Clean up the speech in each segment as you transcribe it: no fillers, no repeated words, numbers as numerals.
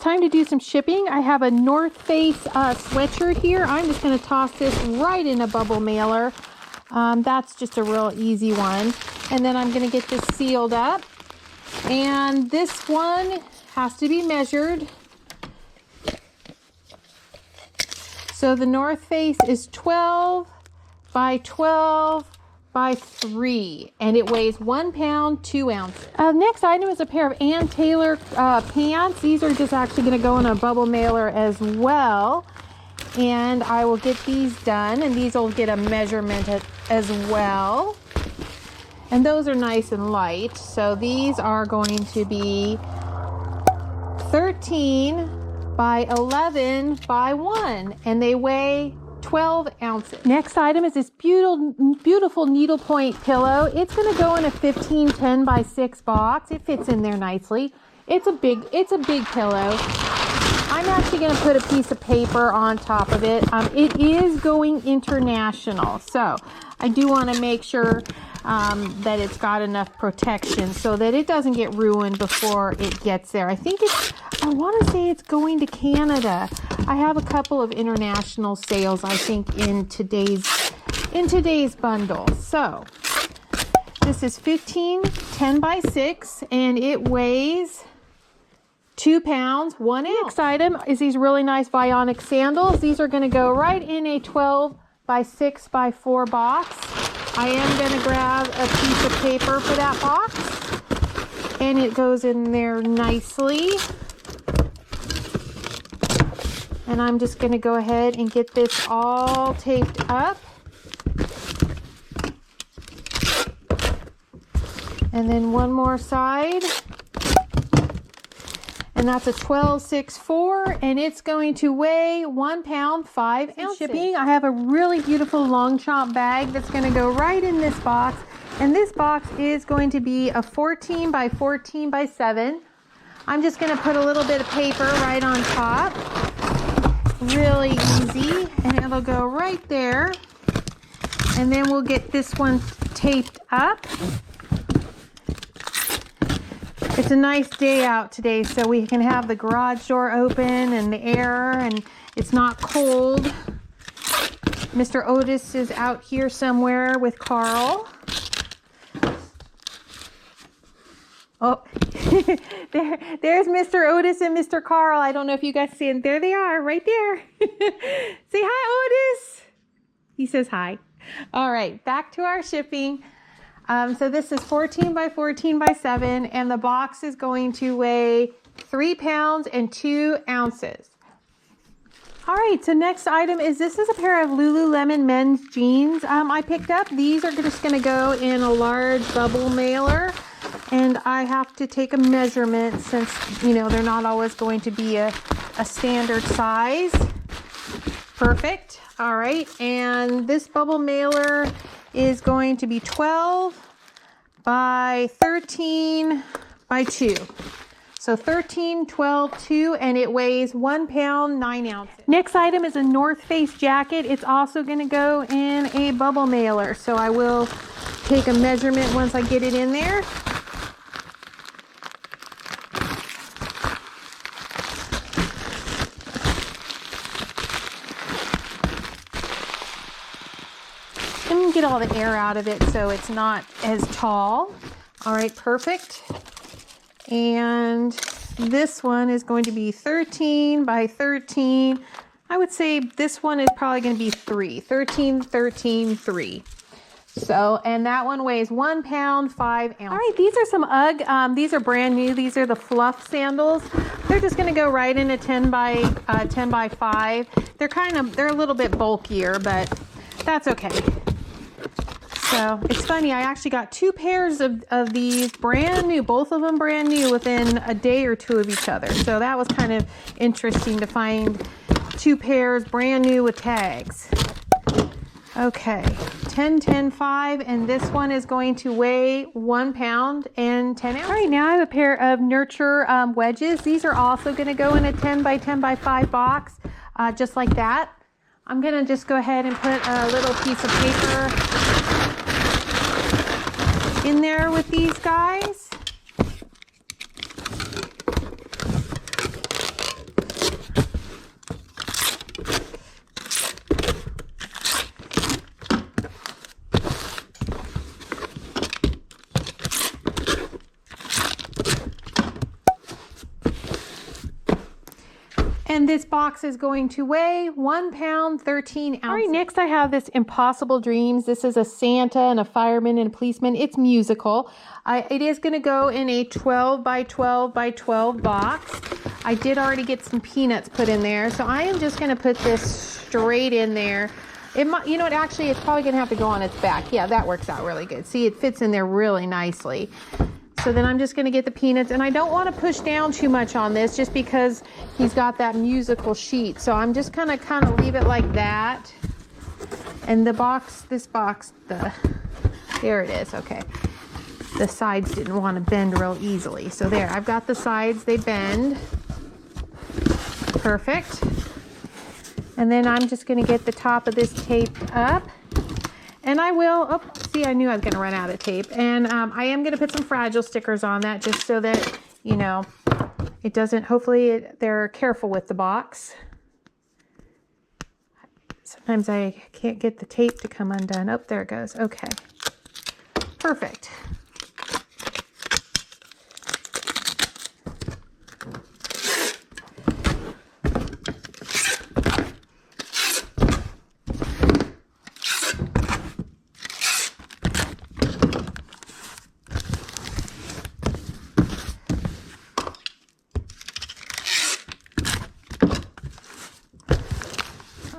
time to do some shipping. I have a North Face sweatshirt here. I'm just going to toss this right in a bubble mailer. That's just a real easy one. And then I'm going to get this sealed up. And this one has to be measured. So the North Face is 12 by 12 by 3, and it weighs 1 pound, 2 ounces. Next item is a pair of Ann Taylor pants. These are just actually going to go in a bubble mailer as well. And I will get these done, and these will get a measurement as well. And those are nice and light. So these are going to be 13 by 11 by 1, and they weigh 12 ounces. Next item is this beautiful needlepoint pillow. It's going to go in a 15 10 by 6 box. It fits in there nicely. It's a big pillow. I'm actually going to put a piece of paper on top of it. It is going international, so I do want to make sure that it's got enough protection so that it doesn't get ruined before it gets there. I want to say it's going to Canada. I have a couple of international sales, I think, in today's bundle. So this is 15 10 by 6, and it weighs 2 pounds, 1 ounce. Next item is these really nice Vionic sandals. These are going to go right in a 12 by 6 by 4 box. I am going to grab a piece of paper for that box, and it goes in there nicely. And I'm just going to go ahead and get this all taped up. And then one more side. And that's a 12.64, and it's going to weigh 1 pound, 5 ounces. Shipping, I have a really beautiful Longchamp bag that's going to go right in this box. And this box is going to be a 14 by 14 by 7. I'm just going to put a little bit of paper right on top. Really easy, and it'll go right there. And then we'll get this one taped up. It's a nice day out today, so we can have the garage door open and the air, and it's not cold. Mr. Otis is out here somewhere with Carl. Oh, there's Mr. Otis and Mr. Carl. I don't know if you guys see them. There they are, right there. Say hi, Otis. He says hi. All right, back to our shipping. So this is 14 by 14 by 7, and the box is going to weigh 3 pounds and 2 ounces. All right, so next item is this is a pair of Lululemon men's jeans I picked up. These are just going to go in a large bubble mailer, and I have to take a measurement since, they're not always going to be a standard size. Perfect. All right, and this bubble mailer is going to be 12 by 13 by 2. So 13, 12, 2, and it weighs 1 pound, 9 ounces. Next item is a North Face jacket. It's also going to go in a bubble mailer. So I will take a measurement once I get it in there. Get all the air out of it so it's not as tall. All right, perfect. And this one is going to be 13 by 13. I would say this one is probably going to be 3. 13, 13, 3. So, and that one weighs 1 pound, 5 ounces. All right, these are some UGG. These are brand new. These are the fluff sandals. They're just going to go right in a 10 by 5. They're a little bit bulkier, but that's okay. So it's funny, I actually got 2 pairs of these brand new, both of them brand new, within a day or 2 of each other. So that was kind of interesting to find 2 pairs brand new with tags. Okay, 10, 10, 5, and this one is going to weigh 1 pound and 10 ounces. All right, now I have a pair of Nurture wedges. These are also going to go in a 10 by 10 by 5 box, just like that. I'm going to just go ahead and put a little piece of paper in there with these guys. And this box is going to weigh 1 pound, 13 ounces. All right, next I have this Impossible Dreams. This is a Santa and a fireman and a policeman. It's musical. It is going to go in a 12 by 12 by 12 box. I did already get some peanuts put in there, so I am just going to put this straight in there. It might, you know what, actually it's probably going to have to go on its back. Yeah, that works out really good. See, it fits in there really nicely. So then I'm just going to get the peanuts, and I don't want to push down too much on this just because he's got that musical sheet. So I'm just going to kind of leave it like that. And the box, there it is. Okay. The sides didn't want to bend real easily. So there, I've got the sides, they bend. Perfect. And then I'm just going to get the top of this taped up. And I will, oh, see, I knew I was going to run out of tape. And I am going to put some fragile stickers on that just so that, you know, it doesn't, hopefully they're careful with the box. Sometimes I can't get the tape to come undone. Oh, there it goes. Okay. Perfect.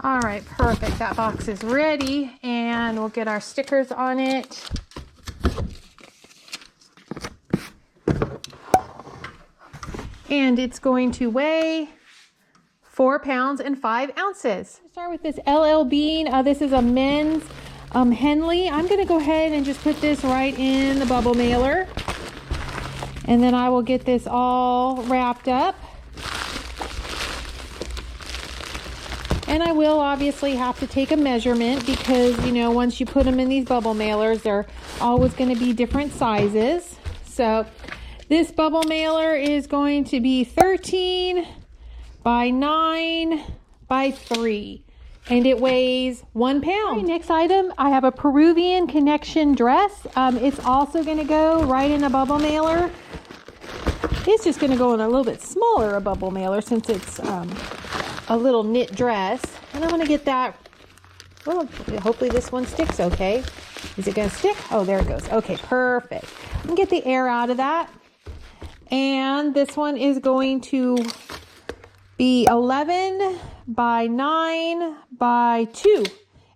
All right, perfect. That box is ready, and we'll get our stickers on it. And it's going to weigh 4 pounds and 5 ounces. Start with this LL Bean. This is a men's Henley. I'm going to go ahead and just put this right in the bubble mailer. And then I will get this all wrapped up. And I will obviously have to take a measurement because, you know, once you put them in these bubble mailers, they're always going to be different sizes. So this bubble mailer is going to be 13 by 9 by 3. And it weighs 1 pound. All right, next item, I have a Peruvian connection dress. It's also going to go right in a bubble mailer. It's just going to go in a little bit smaller bubble mailer since it's a little knit dress. And I'm going to get that, well, hopefully this one sticks okay. Is it going to stick? Oh, there it goes. Okay, perfect. I'm going to get the air out of that. And this one is going to be 11 by 9 by 2.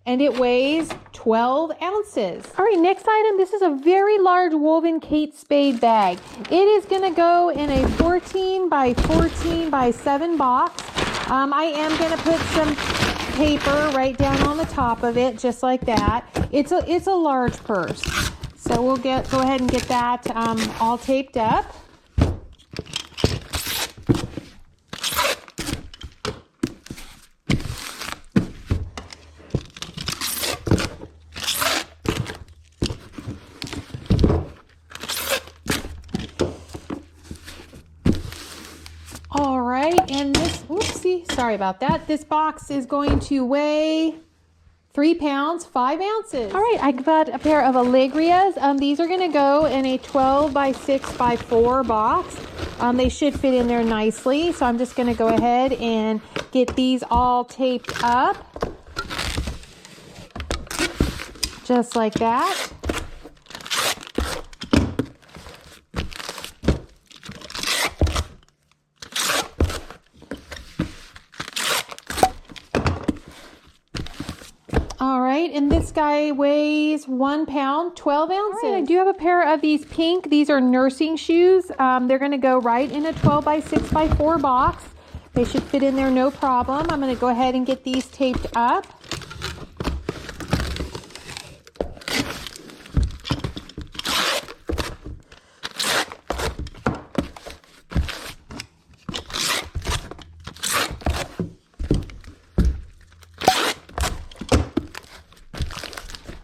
And it weighs 12 ounces. All right, next item. This is a very large woven Kate Spade bag. It is going to go in a 14 by 14 by 7 box. I am going to put some paper right down on the top of it, just like that. It's a large purse. So we'll go ahead and get that all taped up. All right, and this, whoopsie, sorry about that. This box is going to weigh 3 pounds, 5 ounces. All right, I got a pair of Allegrias. These are going to go in a 12 by 6 by 4 box. They should fit in there nicely. So I'm just going to go ahead and get these all taped up. Just like that. All right, and this guy weighs 1 pound, 12 ounces. All right, I do have a pair of these pink. These are nursing shoes. They're going to go right in a 12 by 6 by 4 box. They should fit in there no problem. I'm going to go ahead and get these taped up.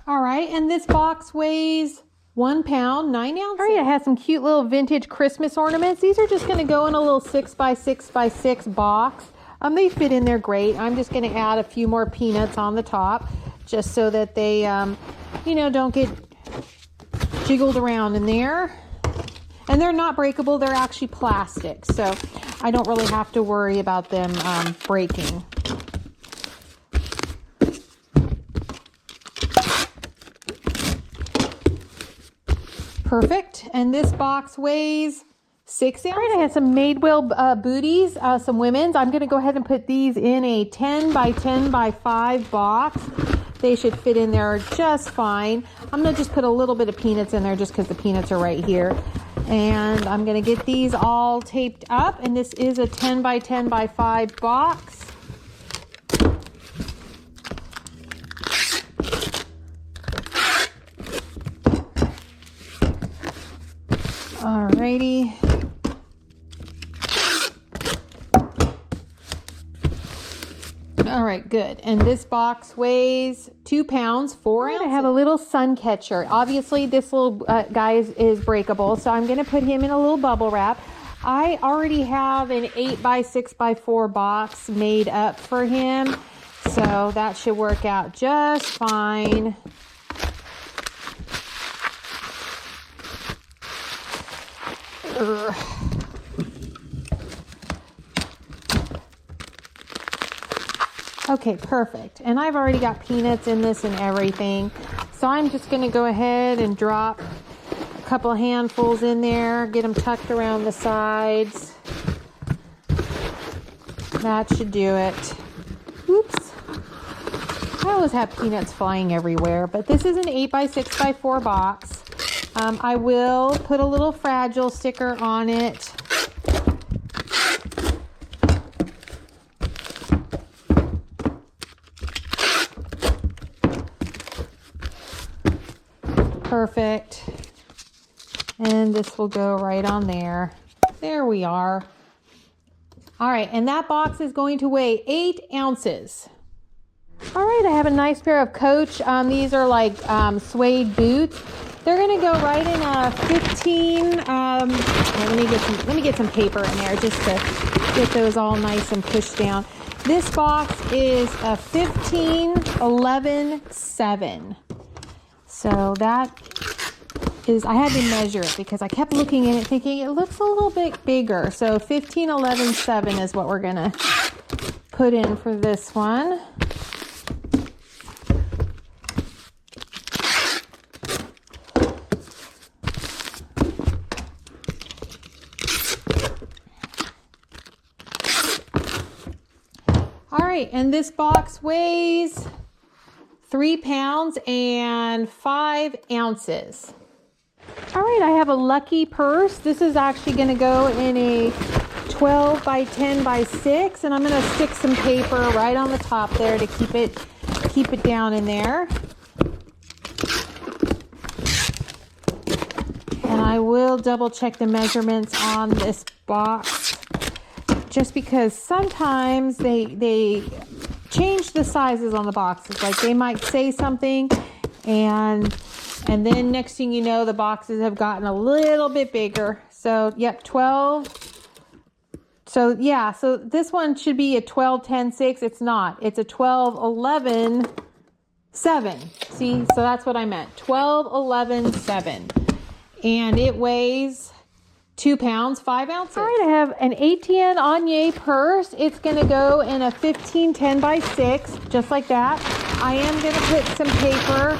All right, and this box weighs 1 pound, 9 ounces. All right, it has some cute little vintage Christmas ornaments. These are just going to go in a little 6 by 6 by 6 box. They fit in there great. I'm just going to add a few more peanuts on the top just so that they, you know, don't get jiggled around in there. And they're not breakable, they're actually plastic. So I don't really have to worry about them breaking. Perfect. And this box weighs 6 ounces. All right, I have some Madewell booties, some women's. I'm going to go ahead and put these in a 10 by 10 by 5 box. They should fit in there just fine. I'm going to just put a little bit of peanuts in there just because the peanuts are right here. And I'm going to get these all taped up. And this is a 10 by 10 by 5 box. Alrighty. All right, good. And this box weighs 2 pounds, 4 ounces. I have a little sun catcher. Obviously, this little guy is breakable, so I'm going to put him in a little bubble wrap. I already have an 8 by 6 by 4 box made up for him, so that should work out just fine. Okay, perfect. And I've already got peanuts in this and everything. So I'm just going to go ahead and drop a couple handfuls in there, get them tucked around the sides. That should do it. Oops. I always have peanuts flying everywhere, but this is an 8 by 6 by 4 box. I will put a little fragile sticker on it. Perfect. And this will go right on there. There we are. All right, and that box is going to weigh 8 ounces. All right, I have a nice pair of Coach. These are like suede boots. They're gonna go right in a 15. Let me get some paper in there just to get those all nice and pushed down. This box is a 15, 11, 7. So that is, I had to measure it because I kept looking at it thinking it looks a little bit bigger. So 15, 11, 7 is what we're gonna put in for this one. All right, and this box weighs 3 pounds and 5 ounces. All right, I have a Lucky purse. This is actually going to go in a 12 by 10 by 6, and I'm going to stick some paper right on the top there to keep it down in there. And I will double check the measurements on this box, just because sometimes they change the sizes on the boxes. Like they might say something and then next thing you know, the boxes have gotten a little bit bigger. So yep, 12. So yeah, so this one should be a 12, 10, 6. It's not. It's a 12, 11, 7. See, so that's what I meant. 12, 11, 7. And it weighs 2 pounds, 5 ounces. All right, I have an Etienne Anye purse. It's going to go in a 15, 10 by 6, just like that. I am going to put some paper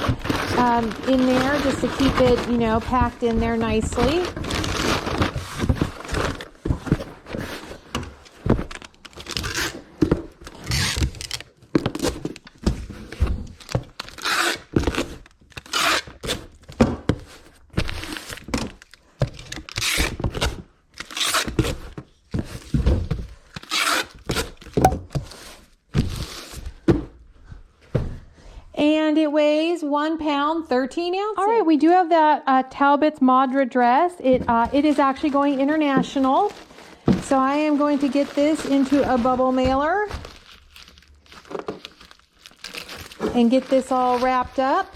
in there just to keep it, you know, packed in there nicely. And it weighs 1 pound, 13 ounces. All right, we do have that Talbot's Madra dress. It is actually going international. So I am going to get this into a bubble mailer and get this all wrapped up.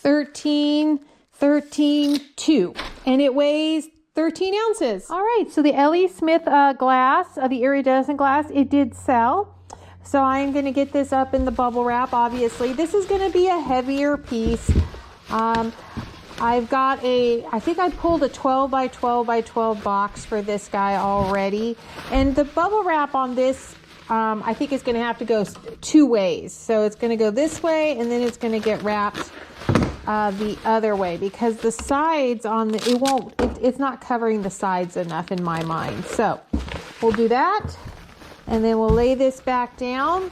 $13.2, and it weighs 13 13 ounces. All right, so the Ellie Smith glass, the iridescent glass, it did sell. So I'm going to get this up in the bubble wrap, obviously. This is going to be a heavier piece. I've got I think I pulled a 12 by 12 by 12 box for this guy already. And the bubble wrap on this, I think it's going to have to go 2 ways. So it's going to go this way, and then it's going to get wrapped the other way, because the sides on it's not covering the sides enough in my mind. So we'll do that. And then we'll lay this back down,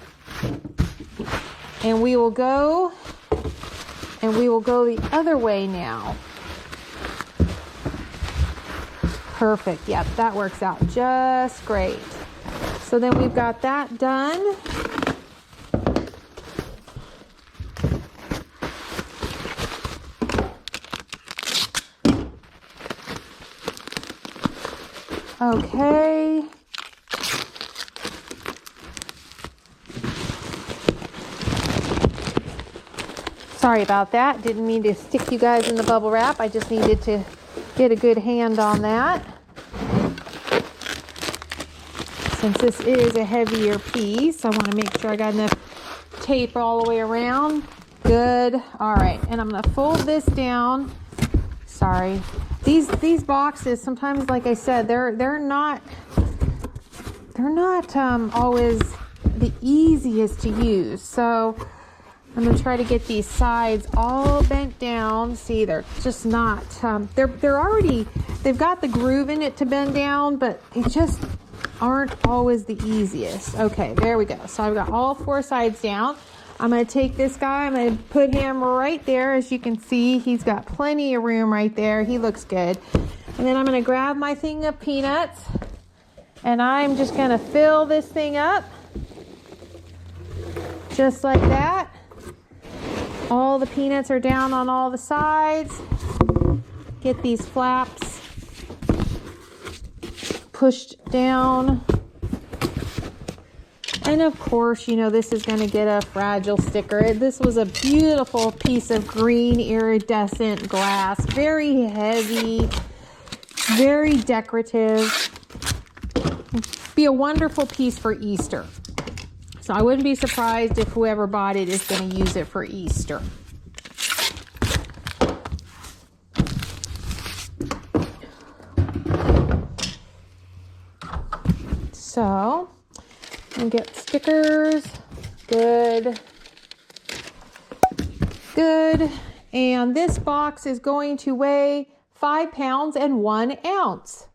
and we will go the other way now. Perfect. Yep, that works out just great. So then we've got that done. Okay. Sorry about that. Didn't mean to stick you guys in the bubble wrap. I just needed to get a good hand on that. Since this is a heavier piece, I want to make sure I got enough tape all the way around. Good. All right. And I'm going to fold this down. Sorry. These boxes, sometimes, like I said, they're not always the easiest to use. So I'm going to try to get these sides all bent down. See, they're just not, they've got the groove in it to bend down, but it just aren't always the easiest. Okay, there we go. So I've got all 4 sides down. I'm going to take this guy, I'm going to put him right there. As you can see, he's got plenty of room right there. He looks good. And then I'm going to grab my thing of peanuts, and I'm just going to fill this thing up just like that. All the peanuts are down on all the sides. Get these flaps pushed down. And of course, you know, this is going to get a fragile sticker. This was a beautiful piece of green iridescent glass. Very heavy, very decorative. Be a wonderful piece for Easter. So I wouldn't be surprised if whoever bought it is going to use it for Easter. So, and get stickers. Good. Good. And this box is going to weigh 5 pounds and 1 ounce.